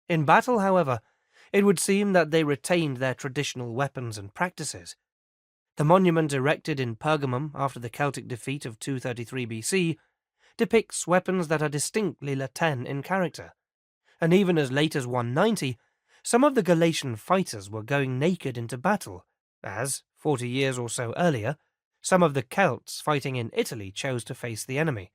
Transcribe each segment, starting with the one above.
In battle, however, it would seem that they retained their traditional weapons and practices. The monument erected in Pergamum after the Celtic defeat of 233 BC depicts weapons that are distinctly Latin in character, and even as late as 190, some of the Galatian fighters were going naked into battle, as, 40 years or so earlier, some of the Celts fighting in Italy chose to face the enemy.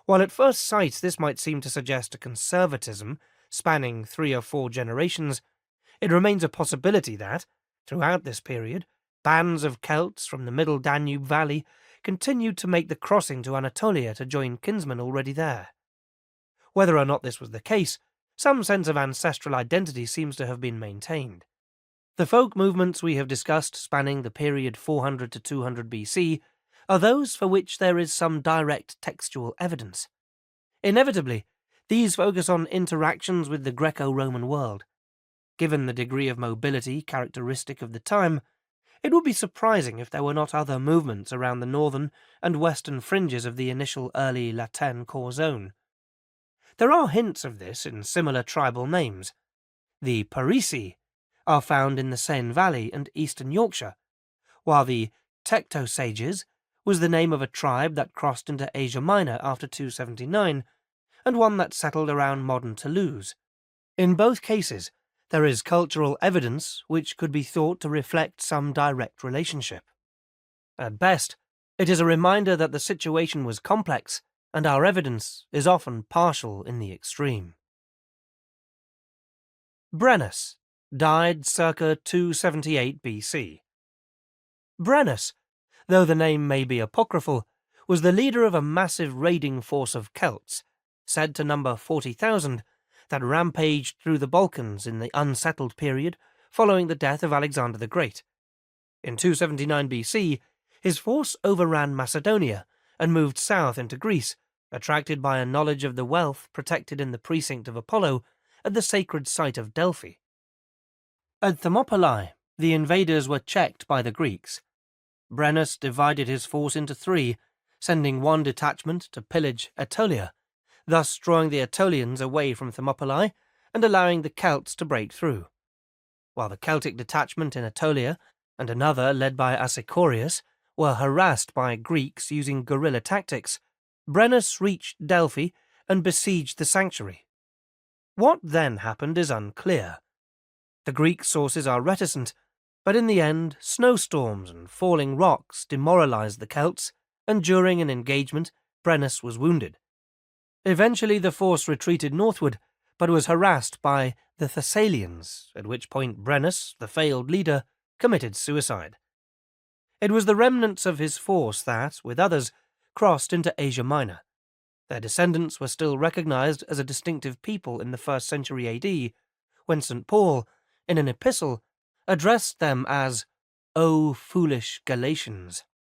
While at first sight this might seem to suggest a conservatism spanning 3 or 4 generations, it remains a possibility that, throughout this period, bands of Celts from the middle Danube Valley continued to make the crossing to Anatolia to join kinsmen already there. Whether or not this was the case, some sense of ancestral identity seems to have been maintained. The folk movements we have discussed spanning the period 400 to 200 BC are those for which there is some direct textual evidence. Inevitably, these focus on interactions with the Greco-Roman world. Given the degree of mobility characteristic of the time, it would be surprising if there were not other movements around the northern and western fringes of the initial early Latin core zone. There are hints of this in similar tribal names. The Parisi are found in the Seine Valley and eastern Yorkshire, while the Tectosages was the name of a tribe that crossed into Asia Minor after 279, and one that settled around modern Toulouse. In both cases, there is cultural evidence which could be thought to reflect some direct relationship. At best, it is a reminder that the situation was complex, and our evidence is often partial in the extreme. Brennus died circa 278 BC. Brennus, though the name may be apocryphal, was the leader of a massive raiding force of Celts, said to number 40,000, that rampaged through the Balkans in the unsettled period following the death of Alexander the Great. In 279 BC, his force overran Macedonia and moved south into Greece, attracted by a knowledge of the wealth protected in the precinct of Apollo at the sacred site of Delphi. At Thermopylae, the invaders were checked by the Greeks. Brennus divided his force into 3, sending one detachment to pillage Aetolia, thus drawing the Aetolians away from Thermopylae and allowing the Celts to break through. While the Celtic detachment in Aetolia and another led by Asicorius were harassed by Greeks using guerrilla tactics, Brennus reached Delphi and besieged the sanctuary. What then happened is unclear. The Greek sources are reticent, but in the end, snowstorms and falling rocks demoralized the Celts, and during an engagement, Brennus was wounded. Eventually the force retreated northward, but was harassed by the Thessalians, at which point Brennus, the failed leader, committed suicide. It was the remnants of his force that, with others, crossed into Asia Minor. Their descendants were still recognized as a distinctive people in the 1st century AD, when St. Paul, in an epistle, addressed them as, "O foolish Galatians."